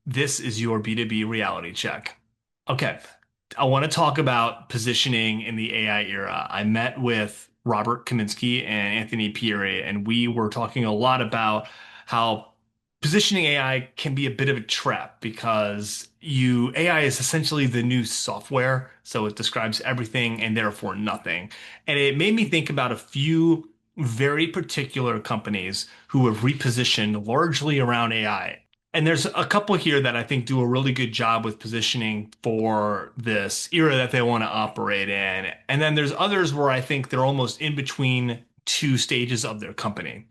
This is your B2B reality check. Okay, I want to talk about positioning in the AI era. I met with Robert Kaminsky and Anthony Pieri, and we were talking a lot about how positioning AI can be a bit of a trap because AI is essentially the new software, so it describes everything and therefore nothing. And it made me think about a few very particular companies who have repositioned largely around AI. And there's a couple here that I think do a really good job with positioning for this era that they want to operate in. And then there's others where I think they're almost in between two stages of their company.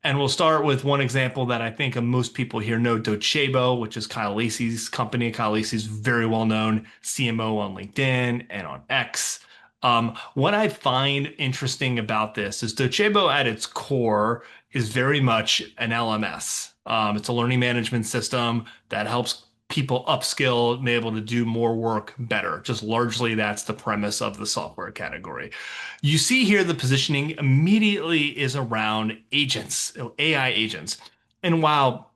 And we'll start with one example that I think most people here know, Docebo, which is Kyle Lacey's company. Kyle Lacey's very well known CMO on LinkedIn and on X. What I find interesting about this is Docebo at its core is very much an LMS. It's a learning management system that helps people upskill and be able to do more work better. Just largely that's the premise of the software category. You see here the positioning immediately is around agents, AI agents. And while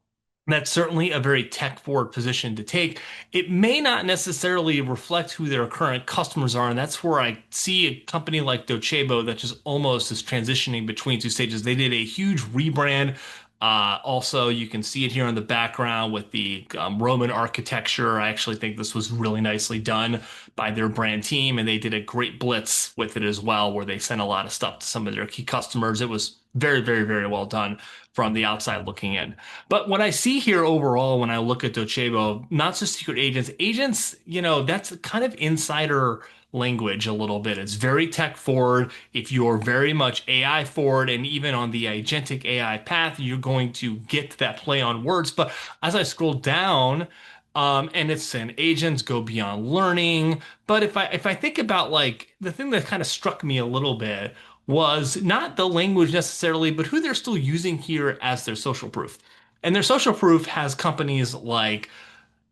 that's certainly a very tech forward position to take. It may not necessarily reflect who their current customers are. And that's where I see a company like Docebo that just almost is transitioning between two stages. They did a huge rebrand. Also, you can see it here in the background with the Roman architecture. I actually think this was really nicely done by their brand team, and they did a great blitz with it as well, where they sent a lot of stuff to some of their key customers. It was very, very, very well done from the outside looking in. But what I see here overall when I look at Docebo, not just secret agents, that's kind of insider language a little bit. It's very tech forward. If you're very much AI forward and even on the agentic AI path, you're going to get that play on words. But as I scroll down, and it's an agents go beyond learning. But if I think about like the thing that kind of struck me a little bit was not the language necessarily, but who they're still using here as their social proof. And their social proof has companies like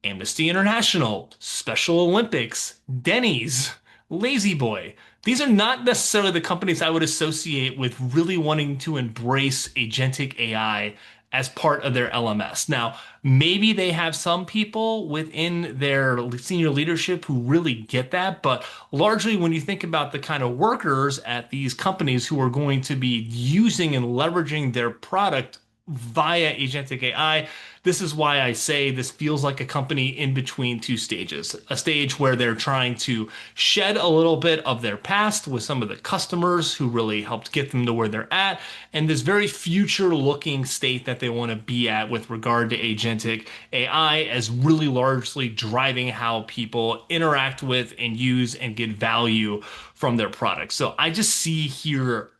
Amnesty International, Special Olympics, Denny's, Lazy Boy. These are not necessarily the companies I would associate with really wanting to embrace agentic AI as part of their LMS. Now, maybe they have some people within their senior leadership who really get that, but largely when you think about the kind of workers at these companies who are going to be using and leveraging their product via agentic AI. This is why I say this feels like a company in between two stages. A stage where they're trying to shed a little bit of their past with some of the customers who really helped get them to where they're at, and this very future looking state that they want to be at with regard to agentic AI as really largely driving how people interact with and use and get value from their products. So I just see here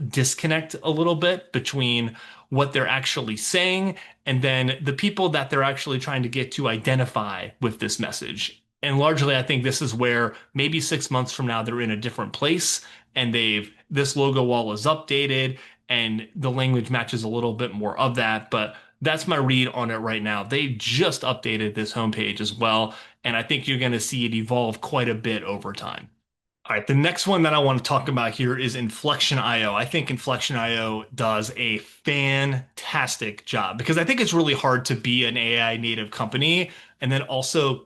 disconnect a little bit between what they're actually saying and then the people that they're actually trying to get to identify with this message. And largely, I think this is where maybe 6 months from now they're in a different place and this logo wall is updated and the language matches a little bit more of that. But that's my read on it right now. They just updated this homepage as well, and I think you're going to see it evolve quite a bit over time. All right, the next one that I want to talk about here is Inflection IO. I think Inflection IO does a fantastic job because I think it's really hard to be an AI native company and then also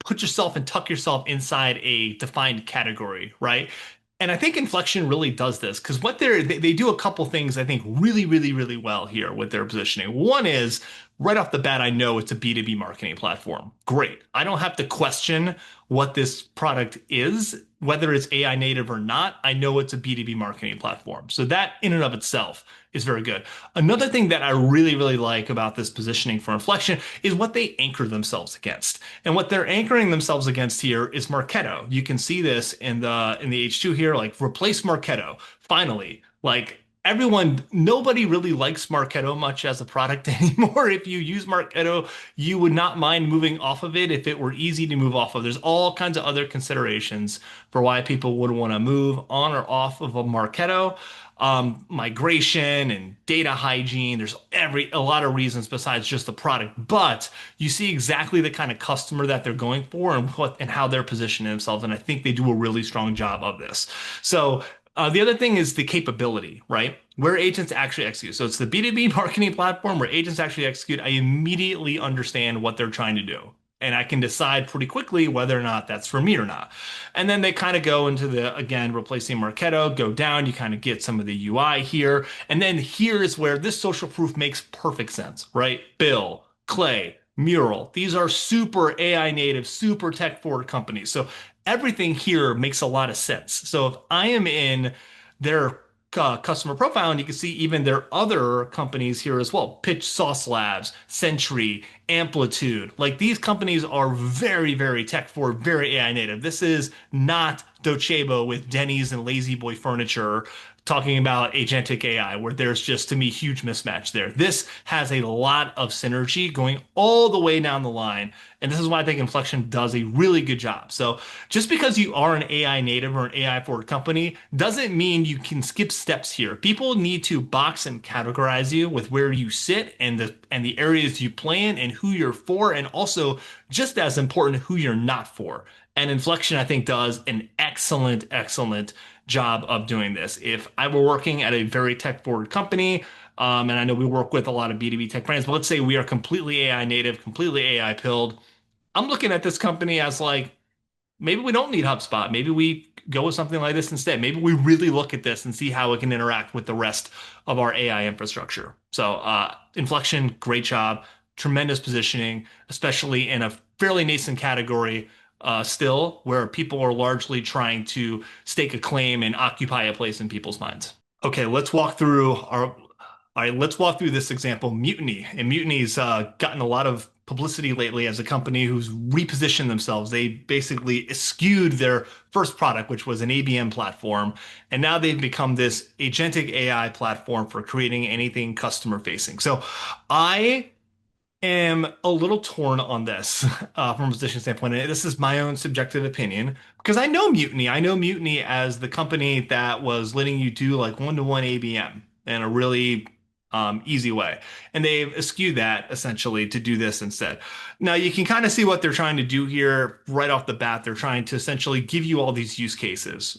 put yourself and tuck yourself inside a defined category, right? And I think Inflection really does this because they do a couple things I think really, really, really well here with their positioning. One is right off the bat, I know it's a B2B marketing platform. Great. I don't have to question what this product is, whether it's AI native or not. I know it's a B2B marketing platform. So that in and of itself is very good. Another thing that I really, really like about this positioning for Inflection is what they anchor themselves against. And what they're anchoring themselves against here is Marketo. You can see this in the H2 here, like replace Marketo. Finally, like nobody really likes Marketo much as a product anymore. If you use Marketo, you would not mind moving off of it if it were easy to move off of. There's all kinds of other considerations for why people would want to move on or off of a Marketo. Migration and data hygiene. There's a lot of reasons besides just the product, but you see exactly the kind of customer that they're going for and how they're positioning themselves. And I think they do a really strong job of this. So The other thing is the capability, right? Where agents actually execute. So it's the B2B marketing platform where agents actually execute. I immediately understand what they're trying to do. And I can decide pretty quickly whether or not that's for me or not. And then they kind of go into the, again, replacing Marketo, go down. You kind of get some of the UI here. And then here's where this social proof makes perfect sense, right? Bill, Clay, Mural. These are super AI native, super tech forward companies. So everything here makes a lot of sense. So if I am in their customer profile, and you can see even their other companies here as well, Pitch Sauce Labs, Sentry, Amplitude. Like these companies are very, very tech forward, very AI native. This is not Docebo with Denny's and Lazy Boy Furniture talking about agentic AI, where there's just, to me, huge mismatch there. This has a lot of synergy going all the way down the line. And this is why I think Inflection does a really good job. So just because you are an AI native or an AI forward company doesn't mean you can skip steps here. People need to box and categorize you with where you sit and the areas you play in and who you're for, and also just as important, who you're not for. And Inflection, I think, does an excellent, excellent job of doing this. If I were working at a very tech forward company, and I know we work with a lot of B2B tech brands, but let's say we are completely AI native, completely AI pilled. I'm looking at this company as like, maybe we don't need HubSpot. Maybe we go with something like this instead. Maybe we really look at this and see how it can interact with the rest of our AI infrastructure. So, Inflection, great job, tremendous positioning, especially in a fairly nascent category still, where people are largely trying to stake a claim and occupy a place in people's minds. Okay, let's walk through our. All right, let's walk through this example, Mutiny. And Mutiny's gotten a lot of publicity lately as a company who's repositioned themselves. They basically skewed their first product, which was an ABM platform, and now they've become this agentic AI platform for creating anything customer facing. So I am a little torn on this from a position standpoint. And this is my own subjective opinion because I know Mutiny. I know Mutiny as the company that was letting you do like one-to-one ABM in a really easy way. And they've eschewed that essentially to do this instead. Now you can kind of see what they're trying to do here right off the bat. They're trying to essentially give you all these use cases.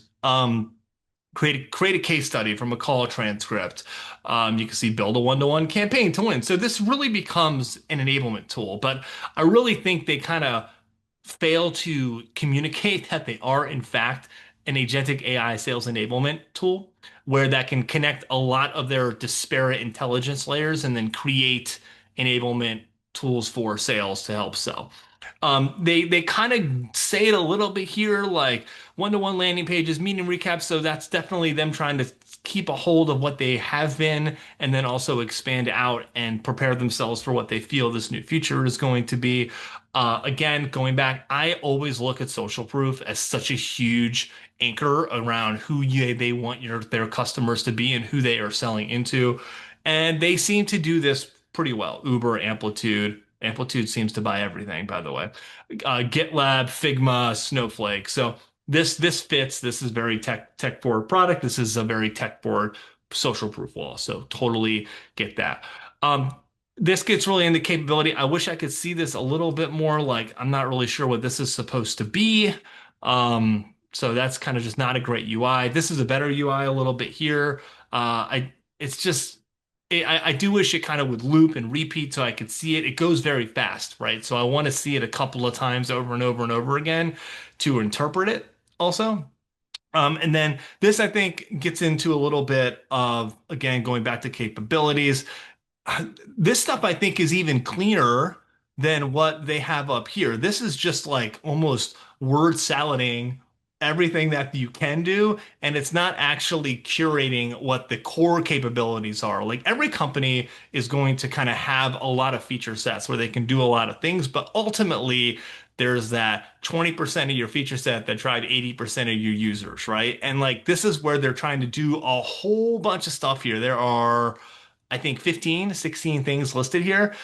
Create a case study from a call transcript. You can see build a one-to-one campaign to win. So this really becomes an enablement tool, but I really think they kind of fail to communicate that they are in fact an agentic AI sales enablement tool where that can connect a lot of their disparate intelligence layers and then create enablement tools for sales to help sell. They kind of say it a little bit here, like one-to-one landing pages, meeting recaps. So that's definitely them trying to keep a hold of what they have been and then also expand out and prepare themselves for what they feel this new future is going to be. Again, going back, I always look at social proof as such a huge anchor around they want their customers to be and who they are selling into. And they seem to do this pretty well. Uber, Amplitude. Amplitude seems to buy everything, by the way. GitLab, Figma, Snowflake. So this fits. This is very tech forward product. This is a very tech forward social proof wall. So totally get that. Um, this gets really into capability. I wish I could see this a little bit more. Like I'm not really sure what this is supposed to be. So that's kind of just not a great UI. This is a better UI a little bit here. It's just I do wish it kind of would loop and repeat so I could see it. It goes very fast, right? So I want to see it a couple of times over and over and over again to interpret it also. And then this, I think, gets into a little bit of, again, going back to capabilities. This stuff I think is even cleaner than what they have up here. This is just like almost word salading everything that you can do, and it's not actually curating what the core capabilities are. Like every company is going to kind of have a lot of feature sets where they can do a lot of things, but ultimately there's that 20% of your feature set that drive 80% of your users, right? And like this is where they're trying to do a whole bunch of stuff here. There are I think 15, 16 things listed here,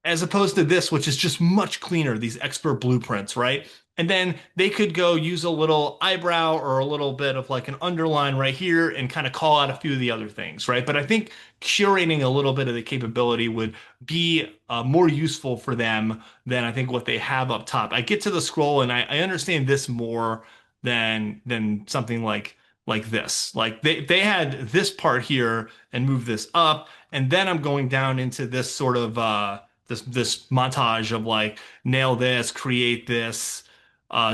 as opposed to this, which is just much cleaner, these expert blueprints, right? And then they could go use a little eyebrow or a little bit of like an underline right here and kind of call out a few of the other things, right? But I think curating a little bit of the capability would be more useful for them than I think what they have up top. I get to the scroll and I understand this more than something like like this. Like they had this part here and move this up, and then I'm going down into this sort of this montage of like nail this, create this,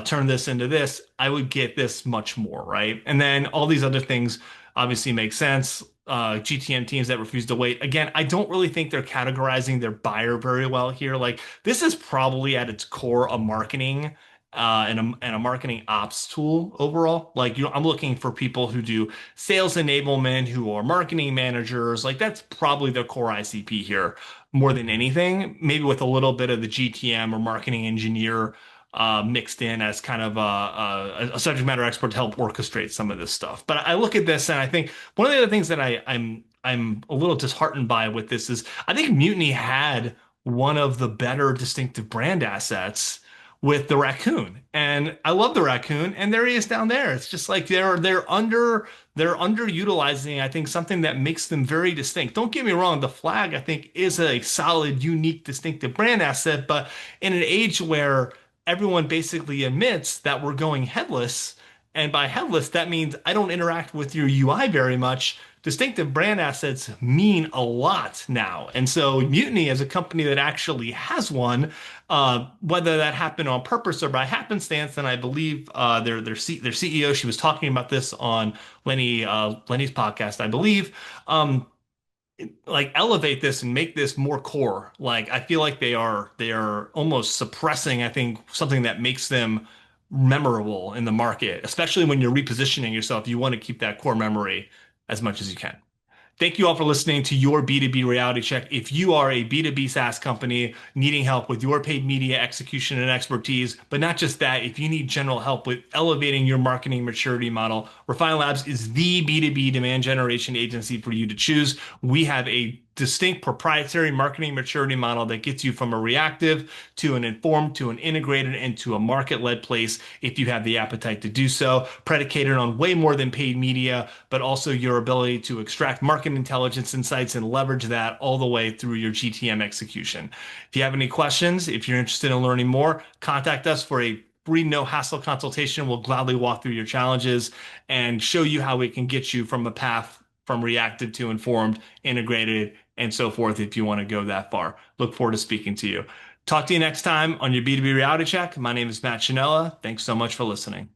turn this into this. I would get this much more, right? And then all these other things obviously make sense. GTM teams that refuse to wait. Again, I don't really think they're categorizing their buyer very well here. Like this is probably at its core a marketing and a marketing ops tool overall. Like I'm looking for people who do sales enablement, who are marketing managers. Like that's probably the core ICP here more than anything. Maybe with a little bit of the GTM or marketing engineer mixed in as kind of a subject matter expert to help orchestrate some of this stuff. But I look at this and I think one of the other things that I'm a little disheartened by with this is I think Mutiny had one of the better distinctive brand assets with the raccoon. And I love the raccoon, and there he is down there. It's just like they're underutilizing, I think, something that makes them very distinct. Don't get me wrong, the flag, I think, is a solid, unique, distinctive brand asset, but in an age where everyone basically admits that we're going headless, and by headless, that means I don't interact with your UI very much. Distinctive brand assets mean a lot now. And so Mutiny, as a company that actually has one, whether that happened on purpose or by happenstance, and I believe their CEO, she was talking about this on Lenny's podcast, I believe. Like elevate this and make this more core. Like I feel like they are almost suppressing, I think, something that makes them memorable in the market, especially when you're repositioning yourself. You want to keep that core memory as much as you can. Thank you all for listening to your B2B Reality Check. If you are a B2B SaaS company needing help with your paid media execution and expertise, but not just that, if you need general help with elevating your marketing maturity model, Refine Labs is the B2B demand generation agency for you to choose. We have a distinct proprietary marketing maturity model that gets you from a reactive to an informed to an integrated and to a market-led place if you have the appetite to do so, predicated on way more than paid media, but also your ability to extract market intelligence insights and leverage that all the way through your GTM execution. If you have any questions, if you're interested in learning more, contact us for a free no hassle consultation. We'll gladly walk through your challenges and show you how we can get you from a path from reactive to informed, integrated, and so forth if you want to go that far. Look forward to speaking to you. Talk to you next time on your B2B Reality Check. My name is Matt Sciannella. Thanks so much for listening.